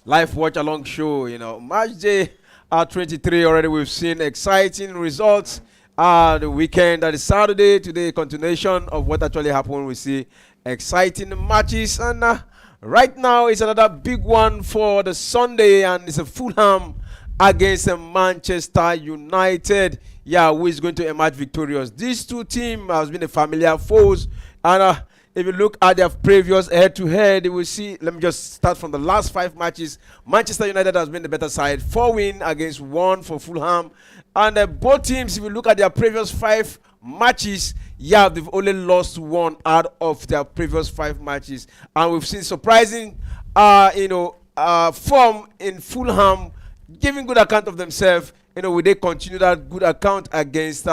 live watch along show. Match day 23 already. We've seen exciting results. The weekend, that is Saturday. Today, continuation of what actually happened. We see exciting matches, and right now it's another big one for the Sunday, and it's a Fulham against Manchester United. Yeah, who is going to emerge victorious? These two teams has been a familiar foes, and if you look at their previous head-to-head, you will see. Let me just start from the last 5 matches. Manchester United has been the better side, 4 wins against 1 for Fulham, and both teams, if you look at their previous 5 matches, yeah, they've only lost 1 out of their previous 5 matches, and we've seen surprising, form in Fulham, giving good account of themselves. Will they continue that good account against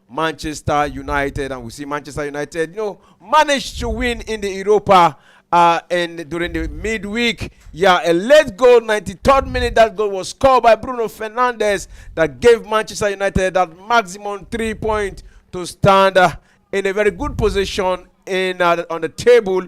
Manchester United? And we see Manchester United, managed to win in the Europa and during the midweek. Yeah, a late goal, 93rd minute. That goal was scored by Bruno Fernandes that gave Manchester United that maximum 3 points to stand in a very good position on the table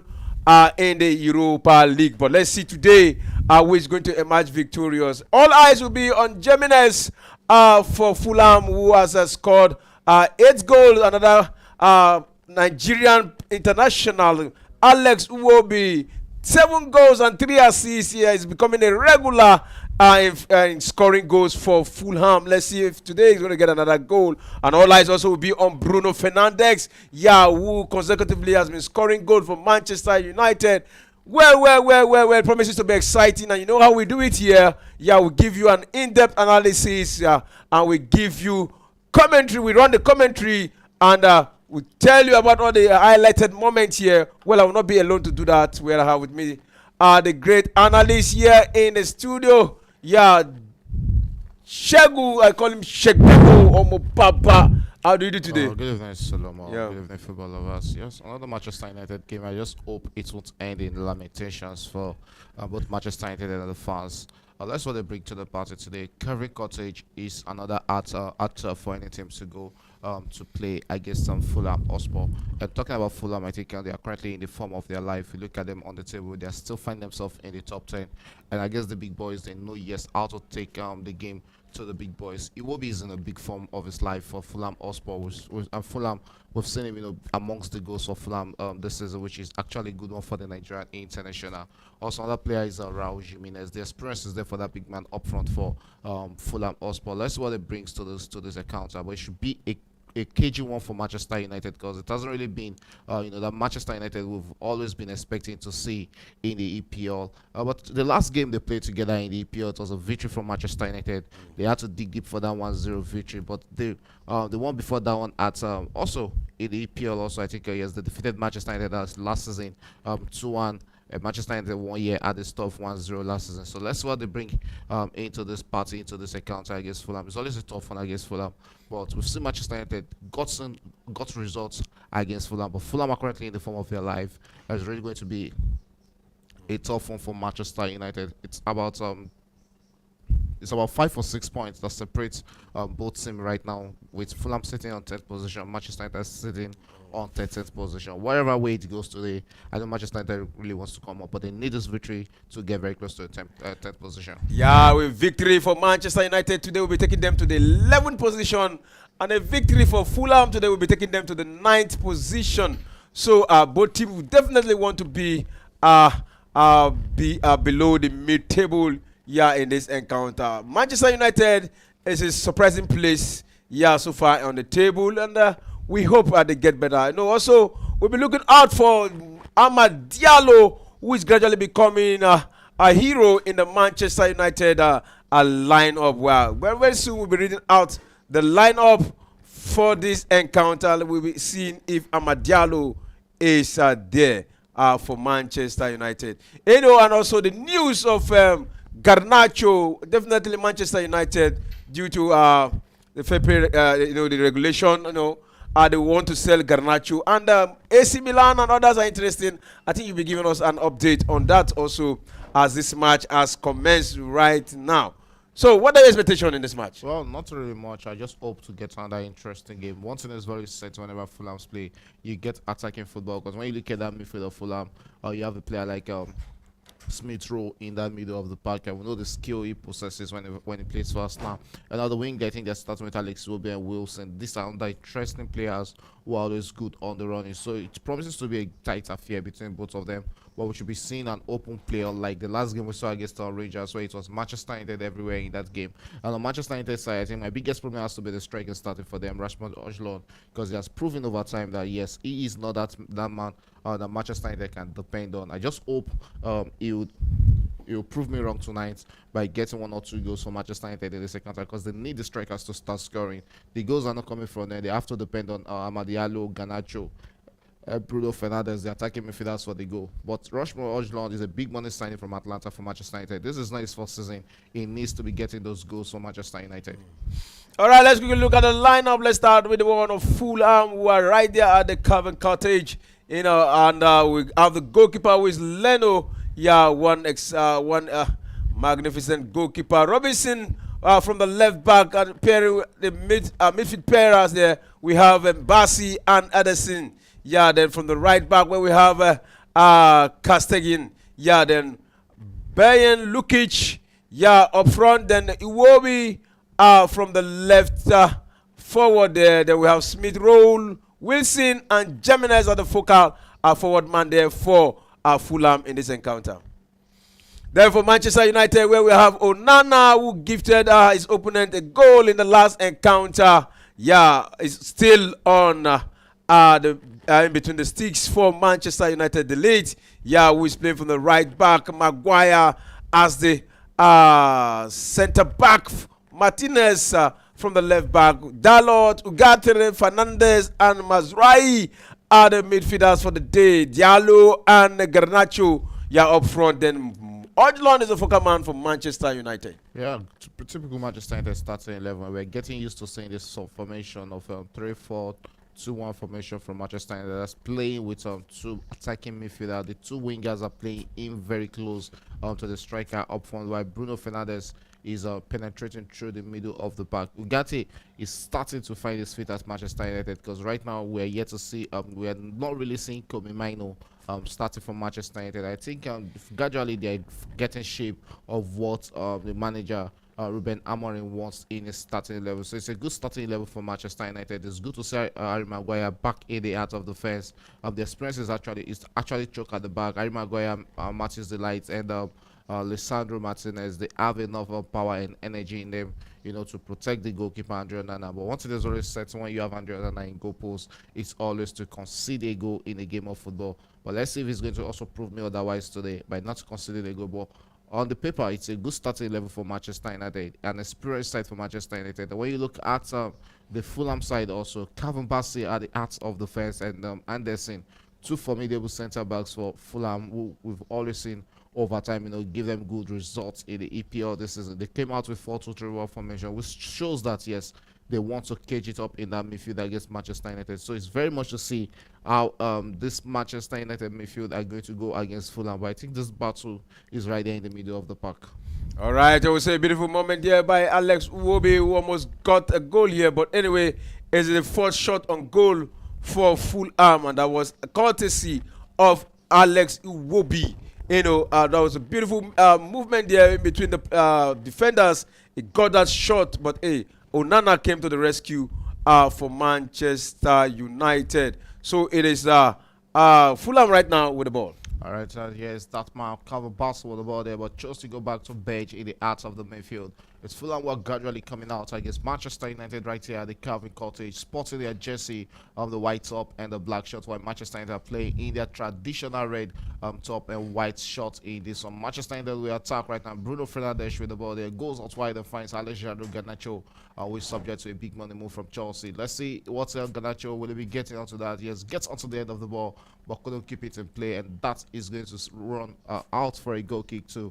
in the Europa League. But let's see today who is going to emerge victorious. All eyes will be on Jimenez for Fulham, who has scored 8 goals. Another Nigerian international, Alex Uwobi, 7 goals and 3 assists. Here is becoming a regular in scoring goals for Fulham. Let's see if today he's going to get another goal. And all eyes also will be on Bruno Fernandes, yeah, who consecutively has been scoring goals for Manchester United. Well, it promises to be exciting. And you know how we do it here. Yeah, we give you an in-depth analysis, and we give you commentary. We run the commentary, and we tell you about all the highlighted moments here. Well, I will not be alone to do that. Well, I have with me the great analyst here in the studio. Yeah, Shegu, I call him Shegu Omopapa. How do you do today? Good evening, Solomon. Yeah. Good evening, football lovers. Yes, another Manchester United game. I just hope it won't end in lamentations for both Manchester United and the fans. That's what they bring to the party today. Kevin Cottage is another actor for any team to go to play against some Fulham Hotspur. And talking about Fulham, I think they are currently in the form of their life. You look at them on the table, they are still find themselves in the top 10. And I guess the big boys, they know yes how to take the game to the big boys. Iwobi is in a big form of his life for Fulham Hotspur. Fulham, we've seen him, amongst the goals of Fulham this season, which is actually a good one for the Nigerian international. Also, another player is Raul Jimenez. The experience is there for that big man up front for Fulham Hotspur. Let's see what it brings to this account. But it should be a cagey one for Manchester United, because it hasn't really been, that Manchester United we've always been expecting to see in the EPL. But the last game they played together in the EPL, it was a victory for Manchester United. They had to dig deep for that 1-0 victory, but the one before that one at also in the EPL, also I think yes, they defeated Manchester United last season 2-1. Manchester United 1 year at the stop 1-0 last season. So let's see what they bring into this party, into this encounter against Fulham. It's always a tough one against Fulham, but we've seen Manchester United got results against Fulham, but Fulham are currently in the form of their life. It's really going to be a tough one for Manchester United. It's about 5 or 6 points that separates both teams right now, with Fulham sitting on 10th position, Manchester United sitting on 13th position. Whatever way it goes today, I know Manchester United really wants to come up, but they need this victory to get very close to the 10th position. Yeah, with victory for Manchester United today, we'll be taking them to the 11th position, and a victory for Fulham today will be taking them to the 9th position. So both teams will definitely want to be below the mid-table. Yeah, in this encounter, Manchester United is a surprising place. Yeah, so far on the table, and we hope they get better. Also we'll be looking out for Amad Diallo, who is gradually becoming a hero in the Manchester United lineup. Well, very soon we'll be reading out the lineup for this encounter. We'll be seeing if Amad Diallo is there for Manchester United. And also the news of Garnacho, definitely Manchester United, due to the fair play, the regulation, they want to sell Garnacho, and AC Milan and others are interested. I think you'll be giving us an update on that also, as this match has commenced right now. So, what are your expectations in this match? Well, not really much. I just hope to get another interesting game. One thing is very set whenever Fulham's play, you get attacking football, because when you look at that midfield of Fulham, you have a player like Smith Rowe in that middle of the park, and we know the skill he possesses when he plays first now. Another wing, I think they're starting with Alex Iwobi and Wilson. These are the interesting players who are always good on the running. So it promises to be a tight affair between both of them. But we should be seeing an open player like the last game we saw against our Rangers, where it was Manchester United everywhere in that game. And on Manchester United side, I think my biggest problem has to be the striker starting for them, Rashford Ojlund, because he has proven over time that yes, he is not that man that Manchester United can depend on. I just hope he will prove me wrong tonight by getting 1 or 2 goals for Manchester United in the second half because they need the strikers to start scoring. The goals are not coming from there. They have to depend on Amad Diallo, Garnacho, Bruno Fernandes, the attacking midfielders for the goal. But Rushmore Ojlund is a big money signing from Atlanta for Manchester United. This is not his first season. He needs to be getting those goals for Manchester United. All right, let's quickly look at the lineup. Let's start with the one of Fulham, who are right there at the Covent Cottage. And we have the goalkeeper who is Leno. Yeah, one magnificent goalkeeper. Robinson from the left back, and pairing with the midfield pairers there. We have Bassi and Ederson. Yeah, then from the right back where we have Casteggin. Yeah, then Bayan Lukic. Yeah, up front. Then Iwobi from the left forward there. Then we have Smith Rowe, Wilson, and Jimenez at the focal forward man there for Fulham in this encounter. Then for Manchester United, where we have Onana, who gifted his opponent a goal in the last encounter. Yeah, is still on in between the sticks for Manchester United. The lead, yeah, who is playing from the right back. Maguire as the centre back. Martinez from the left back. Dalot, Ugarte, Fernandez, and Mazraoui are the midfielders for the day. Diallo and Garnacho, yeah, up front. Then Ojlund is a focal man for Manchester United. Yeah, typical Manchester United starting 11. We're getting used to seeing this formation of 3-4-2-1 formation from Manchester United. That's playing with two attacking midfielders. The two wingers are playing in very close to the striker up front, while Bruno Fernandes is penetrating through the middle of the park. Ugarte is starting to find his feet at Manchester United because right now we're yet to see, we are not really seeing Kobe Mino starting from Manchester United. I think gradually they're getting shape of what the manager Ruben Amorim wants in his starting level. So it's a good starting level for Manchester United. It's good to see Harry Maguire back in the heart of the fence. The experience is actually choke at the back. Harry Maguire matches the lights, and Lisandro Martinez, they have enough power and energy in them, to protect the goalkeeper Andre Onana. But one thing is always certain when you have Andre Onana in goal post, it's always to concede a goal in a game of football. But let's see if he's going to also prove me otherwise today by not conceding a goal. But on the paper, it's a good starting level for Manchester United, an experienced side for Manchester United. And when you look at the Fulham side also, Calvin Bassey at the heart of the fence, and Anderson, two formidable centre backs for Fulham, who we've always seen over time, give them good results in the EPL this season. They came out with 4-2-3-1 formation, which shows that yes, they want to cage it up in that midfield against Manchester United. So it's very much to see how this Manchester United midfield are going to go against Fulham. But I think this battle is right there in the middle of the park. All right, I will say a beautiful moment here by Alex Iwobi, who almost got a goal here. But anyway, it's the fourth shot on goal for Fulham, and that was a courtesy of Alex Iwobi. That was a beautiful movement there in between the defenders. It got that shot, but hey, Onana came to the rescue for Manchester United. So it is Fulham right now with the ball. All right, yes, that man cover Basel with the ball there, but chose to go back to bench in the heart of the midfield. It's Fulham were gradually coming out against Manchester United right here at the Calvin Cottage, sporting their jersey of the white top and the black shirt, while Manchester United are playing in their traditional red top and white shirt in this one. Manchester United will attack right now. Bruno Fernandes with the ball there, goes out wide and finds Alejandro Garnacho, who is subject to a big money move from Chelsea. Let's see what Garnacho will be getting onto that. Yes, gets onto the end of the ball, but couldn't keep it in play, and that is going to run out for a goal kick to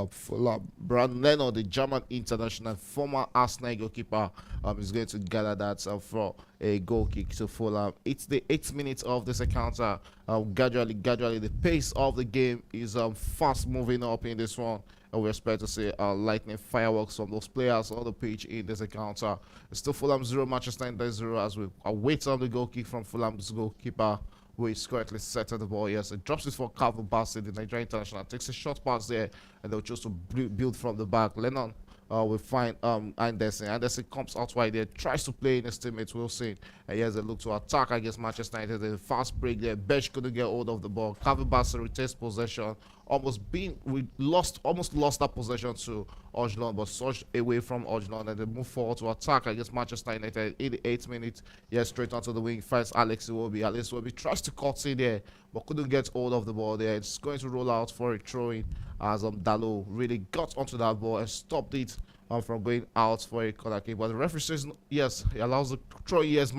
Fulham. Brandon Leno, the German international, former Arsenal goalkeeper, is going to gather that for a goal kick to Fulham. It's the 8th minute of this encounter. Gradually, the pace of the game is fast moving up in this one. And we expect to see lightning fireworks from those players on the pitch in this encounter. It's still Fulham 0, Manchester United 0, as we await on the goal kick from Fulham's goalkeeper who is currently setting the ball. Yes, it drops it for Calvin Bassett, the Nigerian international. Takes a short pass there, and they'll choose to build from the back. Lennon we find Anderson. Anderson comes out wide there, tries to play in his teammate Wilson. And he has a look to attack against Manchester United. A fast break there. Besh couldn't get hold of the ball. Calvin Bassett retains possession. Almost lost that possession to Ojlon, but surged away from Ojlon and they move forward to attack against Manchester United. 88 minutes. Yes, straight onto the wing. Finds Alex Iwobi. Alex Iwobi tries to cut in there, but couldn't get hold of the ball there. It's going to roll out for a throw-in as Dalo really got onto that ball and stopped it from going out for a corner kick. But the referee says yes, he allows the throw. Yes,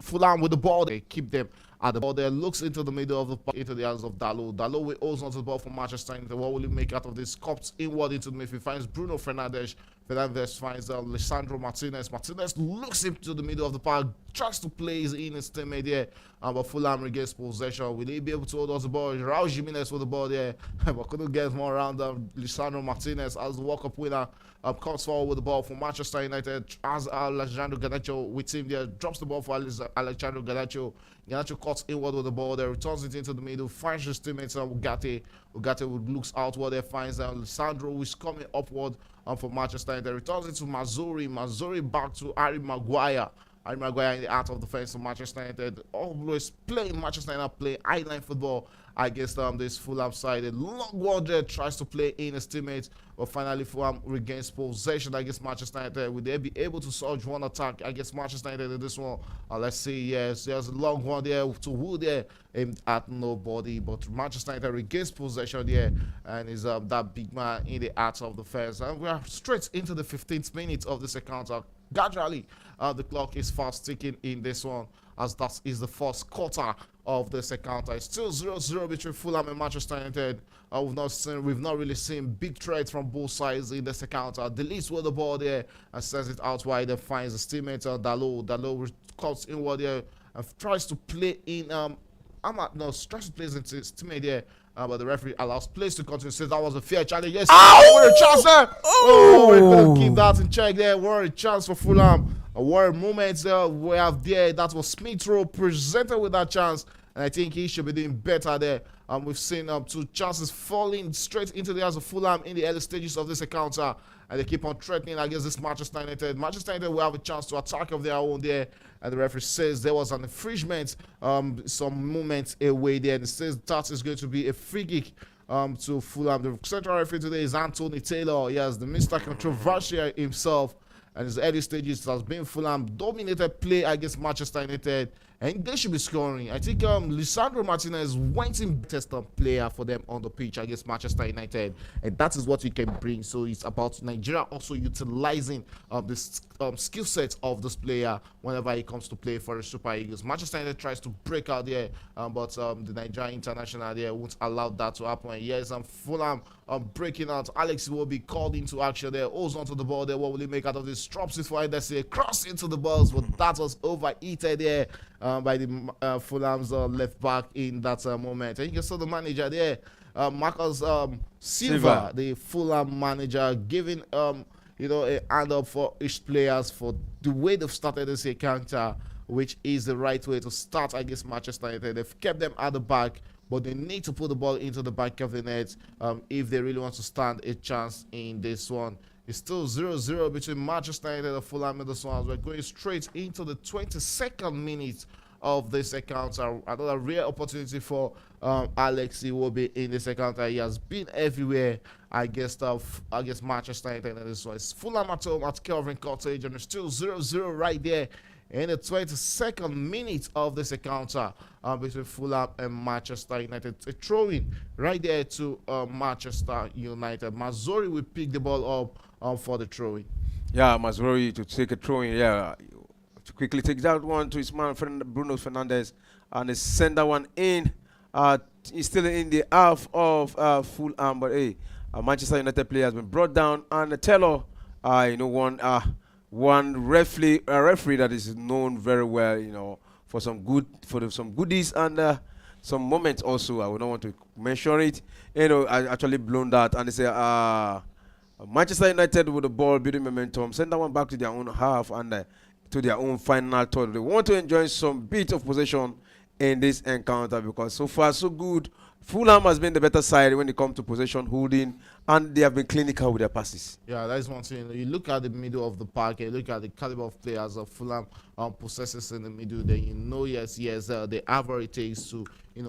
Fulham with the ball. They keep them at the ball there. Looks into the middle of the park, into the hands of Dalo. Dalo will holds onto the ball from Manchester United. What will he make out of this? Cops inward into the midfield. Finds Bruno Fernandes. Fernandes finds Lisandro Martinez. Martinez looks into the middle of the park. Tries to play in his teammate there. But Fulham regains possession. Will he be able to hold on the ball? Raul Jimenez with the ball there. But couldn't get more around Lisandro Martinez as the walk-up winner comes forward with the ball for Manchester United. As Alejandro Garnacho with him there. Drops the ball for Alejandro Garnacho. Garnacho cuts inward with the ball there. Returns it into the middle. Finds his teammates Ugarte. Ugarte looks outward there. Finds Lisandro, who is coming upward for Manchester United. Returns it to Mazzuri. Mazzuri back to Harry Maguire. Harry Maguire in the out of defense for Manchester United. Always playing Manchester United, play high-line football against this Fulham side. A long one there, tries to play in his teammates, but finally Fulham regains possession against Manchester United. Will they be able to surge one attack against Manchester United in this one? Let's see. Yes, there's a long one there to Wood there, aimed at nobody, but Manchester United regains possession there, and is that big man in the out of defense. And we are straight into the 15th minute of this encounter. Gradually, the clock is fast ticking in this one, as that is the first quarter of this encounter. It's still 0-0 between Fulham and Manchester United. We've not really seen big threats from both sides in this encounter. Deletes with the ball there and sends it out wide and finds his teammate Dalo. Dalo cuts inward there and tries to play in tries to play into his teammate there. But the referee allows plays to continue. Says that was a fair challenge. Yes, what a chance there! Oh, we couldn't keep that in check there. What a chance for Fulham. What a moment we have there. That was Smith Rowe presented with that chance, and I think he should be doing better there. We've seen two chances falling straight into the hands of Fulham in the early stages of this encounter, and they keep on threatening against this Manchester United. Manchester United will have a chance to attack of their own there, and the referee says there was an infringement some moments away there, and it says that is going to be a free kick to Fulham. The central referee today is Anthony Taylor. Yes, the Mr. Controversial himself. And his early stages it has been Fulham dominated play against Manchester United, and they should be scoring. I think Lisandro Martinez went in best player for them on the pitch against Manchester United, and that is what he can bring. So it's about Nigeria also utilizing the skill set of this player whenever he comes to play for the Super Eagles. Manchester United tries to break out there, but the Nigerian international there won't allow that to happen. Yes, Fulham breaking out. Alex will be called into action there. Holds onto the ball there. What will he make out of this? Drops it for Anderson. Cross into the balls, but that was overeaten there by the Fulham's left back in that moment. And you saw the manager there, Marcus Silva, the Fulham manager, giving a hand up for each players for the way they've started this encounter, which is the right way to start against Manchester United. They've kept them at the back, but they need to put the ball into the back of the net if they really want to stand a chance in this one. It's still 0-0 between Manchester United and Fulham in this one. We're going straight into the 22nd minute of this encounter. Another rare opportunity for Alex Iwobi in this encounter. He has been everywhere against Manchester United in this one. It's Fulham at home at Kelvin Cottage, and it's still 0-0 right there in the 22nd minute of this encounter between Fulham and Manchester United. A throw-in right there to Manchester United. Mazzori will pick the ball up for the throw-in. Yeah, Mazzori to take a throw-in. Yeah, to quickly take that one to his man Bruno Fernandes, and they send that one in. He's still in the half of Fulham, but hey, Manchester United player has been brought down, and Taylor, one referee that is known very well, for some goodies and some moments also. I would not want to mention it. I actually blown that, and they say Manchester United with the ball, building momentum, send that one back to their own half and to their own final third. They want to enjoy some bit of possession in this encounter because so far so good. Fulham has been the better side when it comes to possession holding, and they have been clinical with their passes. Yeah, that's one thing. You look at the middle of the park, you look at the caliber of players of Fulham possesses in the middle, then you know, yes, they have what it takes to,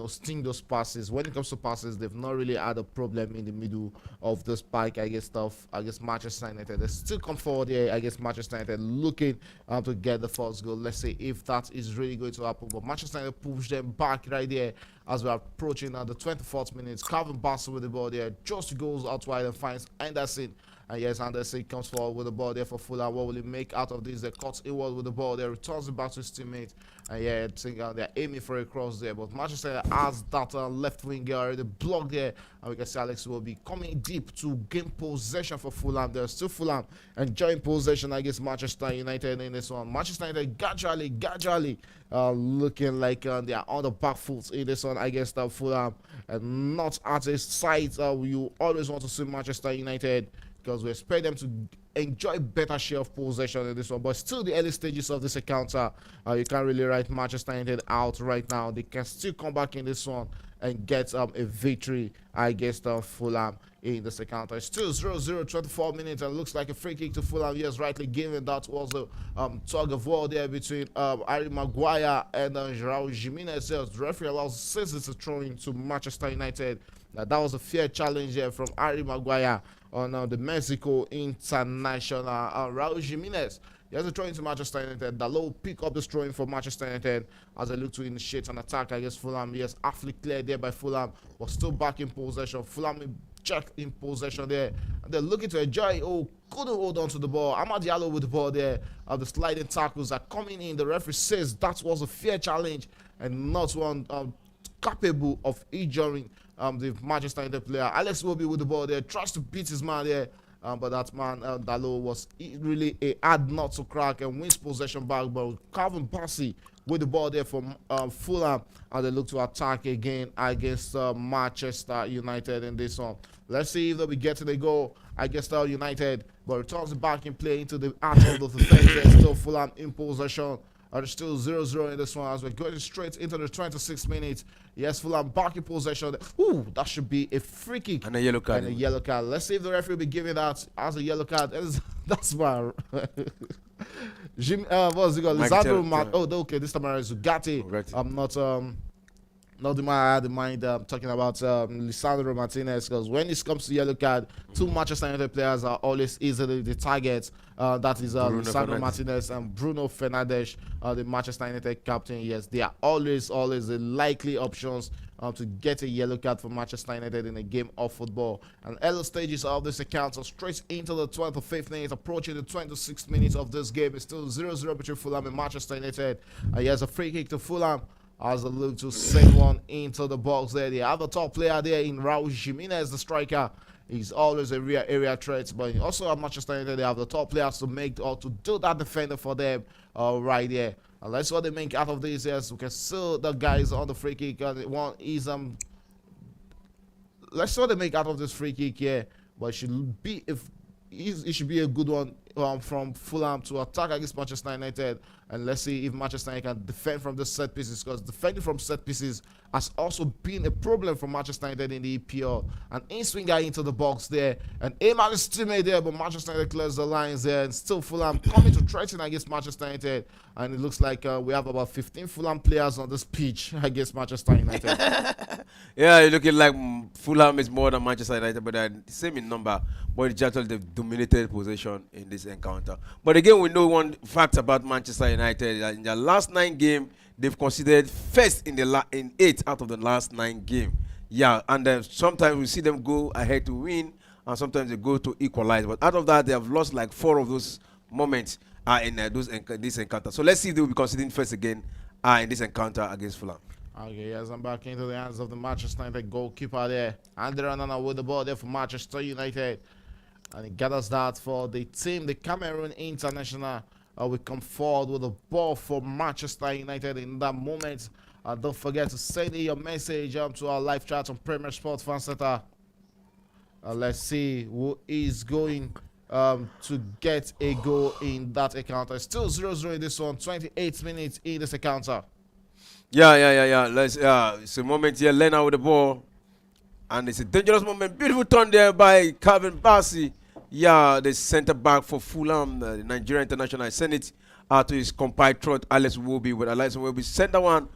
sting those passes. When it comes to passes, they've not really had a problem in the middle of this park. I guess stuff. I guess Manchester United, they still come forward here. I guess Manchester United looking to get the first goal. Let's see if that is really going to happen. But Manchester United push them back right there as we're approaching the 24th minute. Calvin Bassett with the ball there, just goes out wide and finds Anderson. And yes, Anderson comes forward with the ball there for Fulham. What will he make out of this? They cuts inward with the ball there, returns it back to his teammate. And yeah, I think they're aiming for a cross there. But Manchester United has that left winger already blocked there. And we can see Alex will be coming deep to gain possession for Fulham. There's still Fulham enjoying possession against Manchester United in this one. Manchester United gradually looking like they are on the back foot in this one against Fulham. And not at a sight you always want to see Manchester United, because we expect them to enjoy better share of possession in this one. But still, the early stages of this encounter, you can't really write Manchester United out right now. They can still come back in this one and get a victory against Fulham in this encounter. It's still 0-0, 24 minutes, and looks like a free kick to Fulham. Yes, rightly given. That was a tug of war there between Harry Maguire and Raul Jimenez. The referee allows since it's a throw into Manchester United. That was a fair challenge there from Harry Maguire on the Mexico international. Raul Jimenez, he has a throw into Manchester United. Dalot pick up this throw for Manchester United as they look to initiate an attack against Fulham. Yes, aptly cleared there by Fulham, but still back in possession. Fulham check in possession there. And they're looking to enjoy. Oh, couldn't hold on to the ball. Amad Diallo with the ball there. The sliding tackles are coming in. The referee says that was a fair challenge and not one capable of injuring the Manchester United player. Alex Iwobi with the ball there, tries to beat his man there, but that man Dalot was really a hard nut to crack and wins possession back. But Calvin Bassett with the ball there from Fulham, and they look to attack again against Manchester United in this one. Let's see if they'll be getting a goal against United, but returns it back in play into the heart of the defense. There's still Fulham in possession. It's still 0-0 in this one as we're going straight into the 26th minute. Yes, Fulham back in possession. Ooh, that should be a free kick. And a yellow card. And a yellow card. Let's see if the referee will be giving that as a yellow card. That's my... what's it called? Lisandro oh, okay, this time around is Ugarte. I'm not the man I had in mind talking about Lisandro Martinez, because when it comes to yellow card, two Manchester United players are always easily the targets. That is Lisandro Martinez and Bruno Fernandes, the Manchester United captain. Yes, they are always the likely options to get a yellow card for Manchester United in a game of football. And early stages of this account are straight into the 25th minute, approaching the 26th minute of this game. It's still 0-0 between Fulham and Manchester United. Here's a free kick to Fulham as they look to send one into the box there. They have the top player there in Raul Jimenez, the striker. He's always a real area threat, but also at Manchester United, they have the top players to make or to do that defender for them right there. And let's see what they make out of this. Yes, we can see the guys on the free kick. One is let's see what they make out of this free kick here. But it should be it should be a good one from Fulham to attack against Manchester United. And let's see if Manchester United can defend from the set pieces, because defending from set pieces has also been a problem for Manchester United in the EPL. An in-swinger into the box there, and Aman is still made there, but Manchester United clears the lines there, and still Fulham coming to threaten against Manchester United. And it looks like we have about 15 Fulham players on this pitch against Manchester United. Yeah, you're looking like Fulham is more than Manchester United, but they're the same in number. But it's just they've dominated possession in this encounter. But again, we know one fact about Manchester United: that in their last 9 games, they've considered first in 8 out of the last 9 games. Yeah, and then sometimes we see them go ahead to win, and sometimes they go to equalize. But out of that, they have lost like 4 of those moments in this encounter. So let's see if they will be considering first again in this encounter against Fulham. Okay, yes, I'm back into the hands of the Manchester United goalkeeper there. Andre Onana with the ball there for Manchester United. And he gathers that for the team, the Cameroon international. We come forward with the ball for Manchester United in that moment. Don't forget to send in your message to our live chat on Premier Sports Fan Center. Let's see who is going to get a goal in that encounter. Still 0-0 in this one, 28 minutes in this encounter. Yeah. Let's. It's a moment here. Lena with the ball, and it's a dangerous moment. Beautiful turn there by Calvin Bassey. Yeah, the centre back for Fulham, the Nigerian international. I sent it to his compatriot Alex Wobi, with Alex Wobi centre one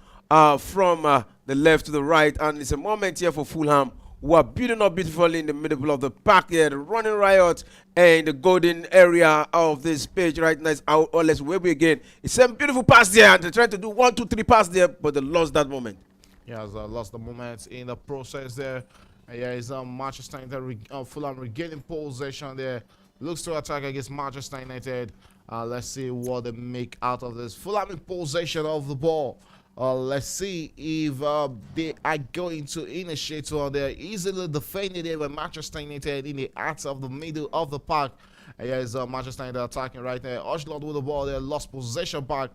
from the left to the right, and it's a moment here for Fulham, who are building up beautifully in the middle of the park here, the running riot in the golden area of this page right now. It's out Alex Wobi again. It's a beautiful pass there, and they're trying to do 1, 2, 3 pass there, but they lost that moment. He has lost the moment in the process there. Yeah, it's Manchester United, Fulham regaining possession there. Looks to attack against Manchester United. Let's see what they make out of this. Fulham in possession of the ball. Let's see if they are going to initiate one. They're easily defended there by Manchester United in the heart of the middle of the park. Here's Manchester United attacking right there. Oshland with the ball there, lost possession back.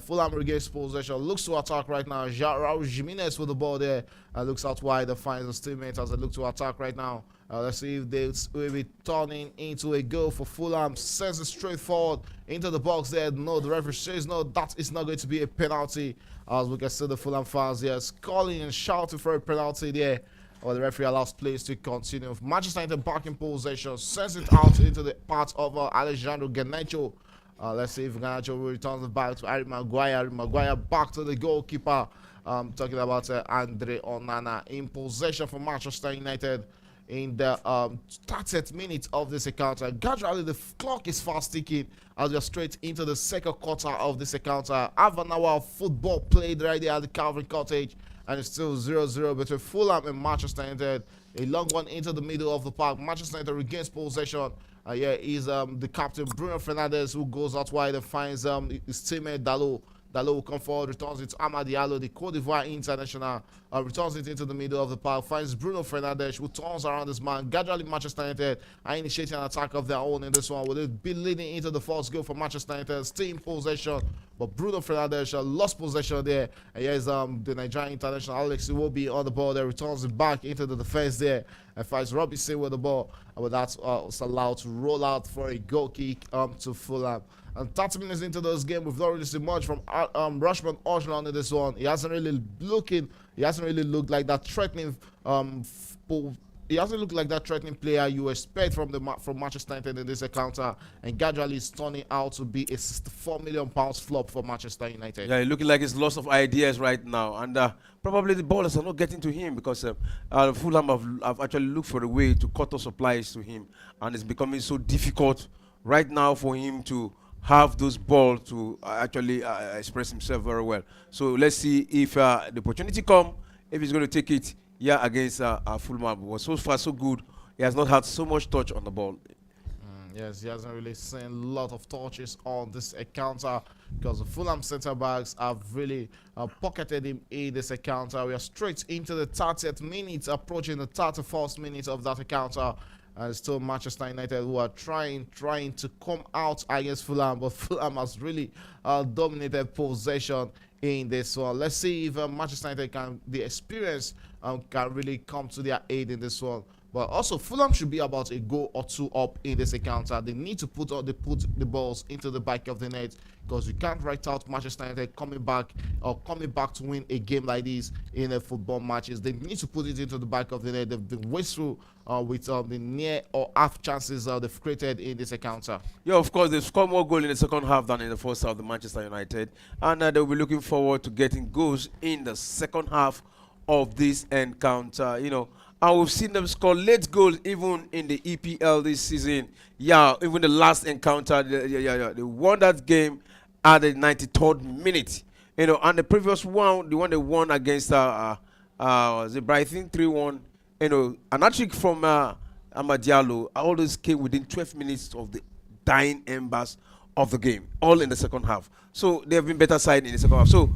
Fulham regains possession. Looks to attack right now. Raul Jimenez with the ball there. Looks out wide. Finds his teammate as they look to attack right now. Let's see if they will be turning into a goal for Fulham. Sends it straight forward into the box there. No, the referee says no, that is not going to be a penalty. As we can see the Fulham fans here calling and shouting for a penalty there. Or the referee allows plays to continue. Manchester United back in possession. Sends it out into the part of Alejandro Garnacho. Let's see if Garnacho returns it back to Harry Maguire. Harry Maguire back to the goalkeeper. Talking about Andre Onana in possession for Manchester United in the 30th minute of this encounter. Gradually, the clock is fast ticking as we are straight into the second quarter of this encounter. Half an hour of football played right there at the Calvin Cottage, and it's still 0-0 between Fulham and Manchester United. A long one into the middle of the park. Manchester United regains possession. Is the captain Bruno Fernandes, who goes out wide and finds his teammate Dalot. Dalot will come forward, returns it to Amad Diallo, the Cote d'Ivoire international, returns it into the middle of the park, finds Bruno Fernandes, who turns around this man. Gradually, Manchester United are initiating an attack of their own in this one. Will it be leading into the first goal for Manchester United? Stay in possession, but Bruno Fernandes lost possession there. And here's the Nigerian international Alex Iwobi on the ball there, returns it back into the defense there, and finds Robinson with the ball. But that's allowed to roll out for a goal kick to Fulham. And 30 minutes into this game, we've not really seen much from Rashman Oshland in this one. He hasn't really looked like that threatening. He hasn't looked like that threatening player you expect from Manchester United in this encounter, and gradually it's turning out to be a £64 million flop for Manchester United. Yeah, looking like he's lost of ideas right now, and probably the ballers are not getting to him because Fulham have actually looked for a way to cut off supplies to him, and it's becoming so difficult right now for him to have those balls to actually express himself very well. So let's see if the opportunity come, if he's going to take it, yeah, against Fulham. But so far so good. He has not had so much touch on the ball. Yes, he hasn't really seen a lot of touches on this encounter because the Fulham centre backs have really pocketed him in this encounter. We are straight into the 30th minute, approaching the 31st minute of that encounter. And still Manchester United who are trying to come out against Fulham, but Fulham has really dominated possession in this one. Let's see if Manchester United the experience can really come to their aid in this one. But also, Fulham should be about a goal or two up in this encounter. They need to put the balls into the back of the net because you can't write out Manchester United coming back to win a game like this in a football matches. They need to put it into the back of the net. They've been wasteful with the near or half chances they've created in this encounter. Yeah, of course, they've scored more goals in the second half than in the first half, the Manchester United, and they'll be looking forward to getting goals in the second half of this encounter. And we've seen them score late goals even in the EPL this season. Yeah, even the last encounter, they won that game at the 93rd minute. And the previous one, the one they won against was it Brighton 3-1. An hat-trick from Amad Diallo. All those came within 12 minutes of the dying embers of the game, all in the second half. So they have been better side in the second half. So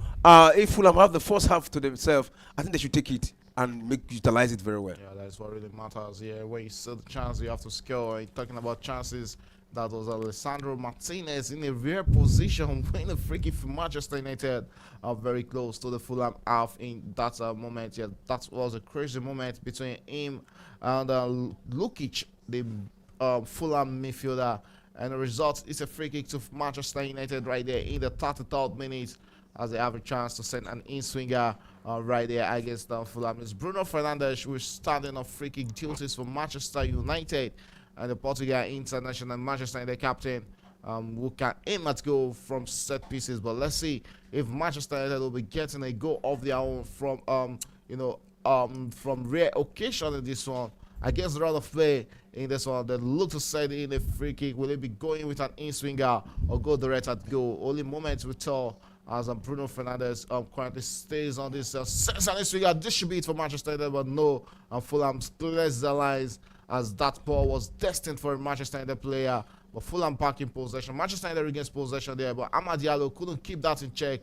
if Fulham have the first half to themselves, I think they should take it and utilize it very well. Yeah, that's what really matters. Yeah, when you see the chance, you have to score. And talking about chances, that was Alessandro Martinez in a rare position, winning a free kick for Manchester United, very close to the Fulham half in that moment. Yeah, that was a crazy moment between him and Lukic, the Fulham midfielder. And the result is a free kick to Manchester United right there in the 33rd minute. as they have a chance to send an in-swinger right there against Fulham. It's Bruno Fernandes who is starting off free kick duties for Manchester United, and the Portugal international Manchester United captain who can aim at goal from set pieces. But let's see if Manchester United will be getting a goal of their own from from rare occasion in this one. Against the run of play in this one, they look to set in a free kick. Will it be going with an in-swinger or go direct at goal? Only moments will tell as Bruno Fernandes currently stays on this sets an in-swinger. This should be it for Manchester United, but no, Fulham clears the lines as that ball was destined for a Manchester United player. But Fulham back in possession. Manchester United regains possession there, but Amad Diallo couldn't keep that in check.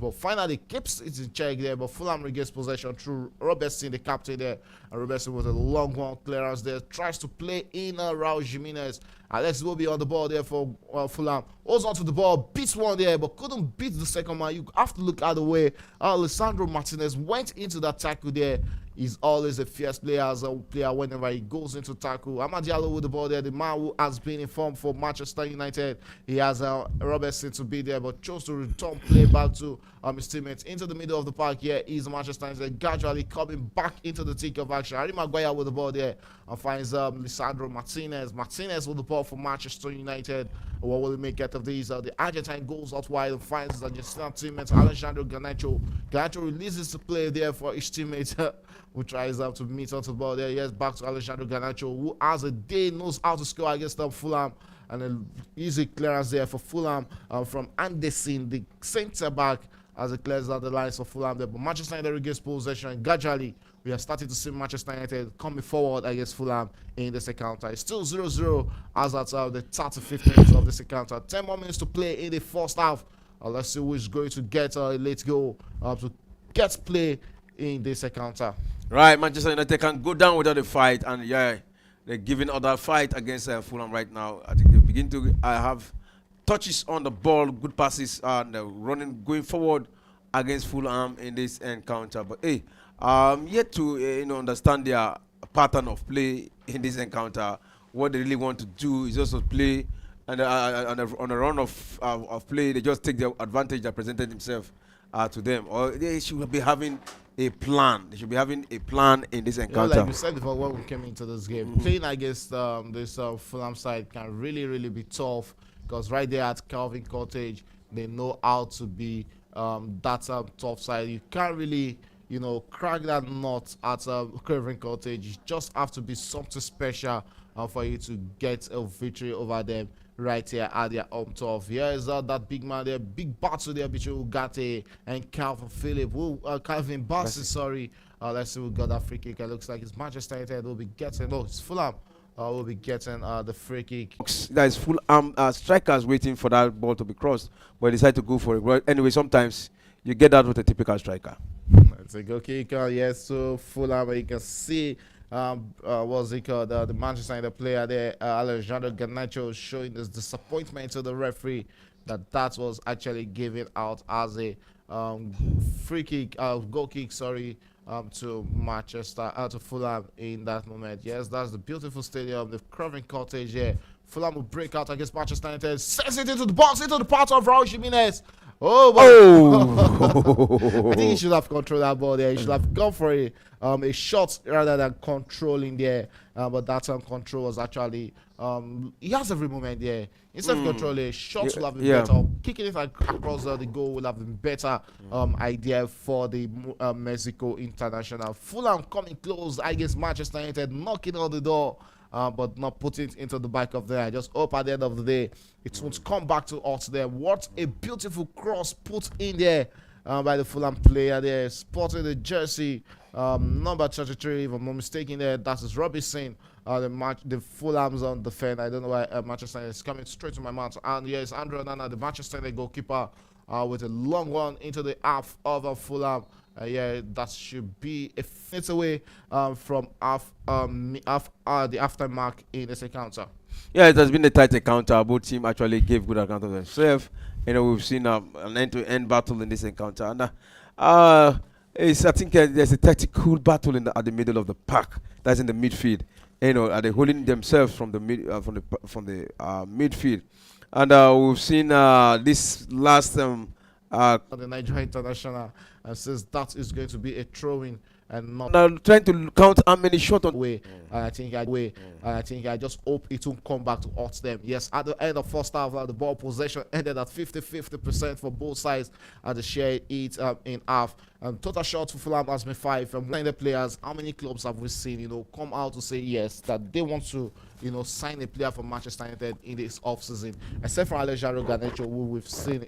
But finally keeps it in check there. But Fulham regains possession through Robertson, the captain there. And Robertson with a long one clearance there. Tries to play in Raul Jimenez. Alex will be on the ball there for Fulham. Holds on to the ball, beats one there, but couldn't beat the second man. You have to look at the way Alessandro Martinez went into that tackle there. He's always a fierce player as a player whenever he goes into tackle. Amad Diallo with the ball there, the man who has been informed for Manchester United. He has Robertson to be there, but chose to return play back to his teammates into the middle of the park. Here is Manchester United gradually coming back into the thick of action. Harry Maguire with the ball there and finds Lisandro Martinez. Martinez with the ball for Manchester United. What will he make out of these? The Argentine goes out wide and finds his Argentine teammate Alejandro Garnacho. Garnacho releases the play there for his teammate who tries to meet onto the ball there. Yes, back to Alejandro Garnacho, who as a day knows how to score against Fulham. And an easy clearance there for Fulham from Anderson, the centre back, as it clears out the lines for Fulham there. But Manchester United regains possession, and gradually we are starting to see Manchester United coming forward against Fulham in this encounter. It's still 0-0 as at the 35th minute of this encounter. 10 more minutes to play in the first half. Let's see who is going to get a late goal to get play in this encounter. Right, Manchester United can go down without a fight, and yeah, they're giving other fight against Fulham right now. I think they begin to have touches on the ball, good passes, and running, going forward against Fulham in this encounter. But hey, yet to understand their pattern of play in this encounter. What they really want to do is also play, and on a run of play, they just take the advantage that presented themselves to them, or they should be having a plan. They should be having a plan in this encounter. Like we said before when we came into this game, playing against this Fulham side can really be tough, because right there at Calvin Cottage, they know how to be that tough side. You can't really crack that nut at Calvin Cottage. You just have to be something special for you to get a victory over them right here at their home turf. Here is that big man there, big battle there between Ugarte and Calvin Bassey, sorry. Let's see who got that free kick. It looks like it's Manchester United will be getting, no, it's Fulham will be getting the free kick. There is Fulham strikers waiting for that ball to be crossed, but decide to go for it. But anyway, sometimes you get that with a typical striker. It's a good kick, yes. So Fulham, you can see what's it called? The Manchester United player there, Alejandro Garnacho, showing this disappointment to the referee that was actually given out as a free kick, goal kick, sorry, to Manchester, to Fulham in that moment. Yes, that's the beautiful stadium, the Craven Cottage here. Fulham will break out against Manchester United, sends it into the box, into the part of Raul Jimenez. Oh! I think he should have controlled that ball there. He should have gone for a shot rather than controlling there. But that control was actually he has every moment there. Instead of controlling, shots would have been better. Kicking it across the goal would have been better idea for the Mexico international. Fulham coming close against Manchester United, knocking on the door. But not put it into the back of the eye. Just hope at the end of the day it won't come back to us there. What a beautiful cross put in there by the Fulham player there, spotting the jersey number 33, if I'm not mistaken there. That is Robinson. The Fulham's on the fan. I don't know why Manchester United is coming straight to my mouth. And yes, Andrew Onana, the Manchester United goalkeeper, with a long one into the half of Fulham. Yeah, that should be a fit away from the aftermark in this encounter. Yeah, it has been a tight encounter. Both teams actually gave good account of themselves. We've seen an end-to-end battle in this encounter, and I think there's a tactical battle at the middle of the park. That's in the midfield. Are they holding themselves from the midfield? And we've seen this last The Nigeria international, and says that is going to be a throw-in and not trying to count how many shots on way. And I think I just hope it won't come back to hurt them. Yes, at the end of first half, the ball possession ended at 50% for both sides, and the share it in half. Total shots for Fulham has been 5. From the players, how many clubs have we seen, come out to say yes that they want to, sign a player from Manchester United in this off-season? Except for Alejandro Garnacho, who we've seen,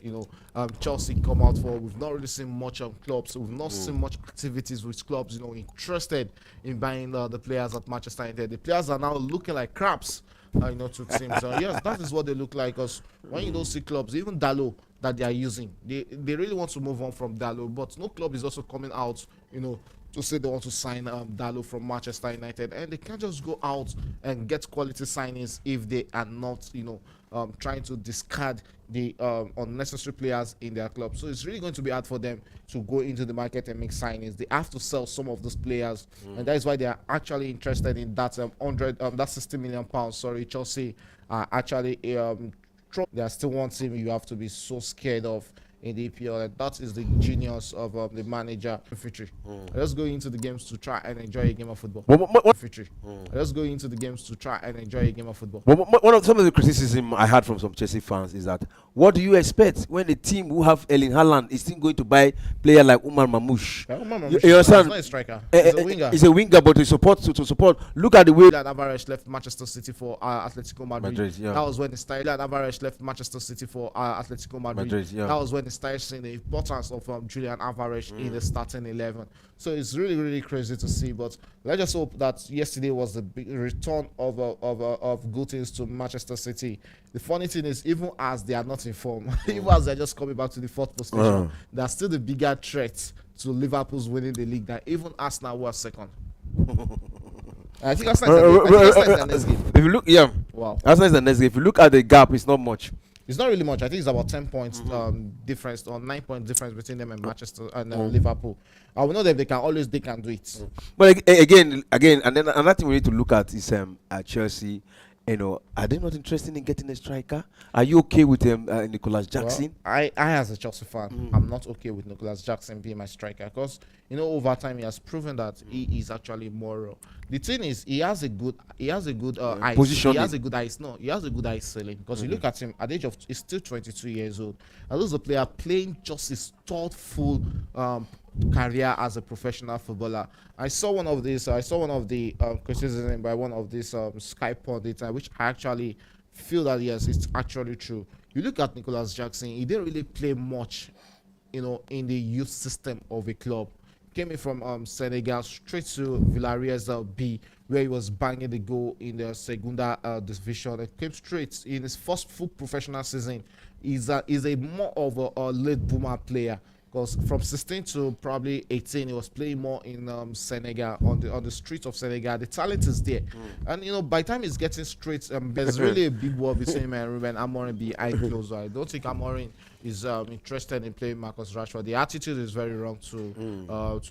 Chelsea come out for. We've not really seen much of clubs. We've not seen much activities with clubs, interested in buying the players at Manchester United. The players are now looking like craps, to teams. Yes, that is what they look like. Because when you don't see clubs, even Dalot that they are using, they really want to move on from Dalot, but no club is also coming out, to say they want to sign Dalot from Manchester United, and they can't just go out and get quality signings if they are not, trying to discard the unnecessary players in their club. So it's really going to be hard for them to go into the market and make signings. They have to sell some of those players, and that is why they are actually interested in that that 60 million pounds. Sorry, Chelsea are actually there are still one team you have to be so scared of in the EPL, and that is the genius of the manager. Let's go into the games to try and enjoy a game of football. Let's go into the games to try and enjoy a game of football. One of some of the criticism I had from some Chelsea fans is that, what do you expect when a team who have Erling Haaland is still going to buy player like Umar Mamouche? You understand? He's not a striker. He's a winger. He's a winger, but to support. Look at the way that Alvarez left Manchester City for Atletico Madrid. That was when he started. Alvarez left Manchester City for Atletico Madrid. That was when he started seeing the importance of Julian Alvarez in the starting 11. So it's really, really crazy to see. But let's just hope that yesterday was the big return of good things to Manchester City. The funny thing is, even as they are not informed, even as they're just coming back to the 4th position, they're still the bigger threat to Liverpool's winning the league than even Arsenal was second. I think Arsenal is the next game. If you look, Arsenal is the next game. If you look at the gap, it's not much. It's not really much. I think it's about 10 points difference, or 9 point difference between them and Manchester and Liverpool. I will know that they can do it. But again, and then another thing we need to look at is Chelsea. Are they not interested in getting a striker? Are you okay with Nicholas Jackson? Well, I as a Chelsea fan, I'm not okay with Nicholas Jackson being my striker, because over time he has proven that he is actually moral. The thing is, he has a good eye position. He has a good eye. No, he has a good eye ceiling, because you look at him at the age of, he's still 22 years old. And this is a player playing just his third full career as a professional footballer. I saw one of the criticism by one of these Sky pundits, which I actually feel that yes, it's actually true. You look at Nicholas Jackson, he didn't really play much, in the youth system of a club. Came in from Senegal straight to Villarreal's B, where he was banging the goal in the Segunda division. It came straight in his first full professional season. He's a more of a late boomer player, because from 16 to probably 18, he was playing more in Senegal, on the streets of Senegal. The talent is there, and by the time he's getting straight, there's really a big war between him and Ruben Amorim behind closed. I don't think Amorim is interested in playing Marcus Rashford. The attitude is very wrong to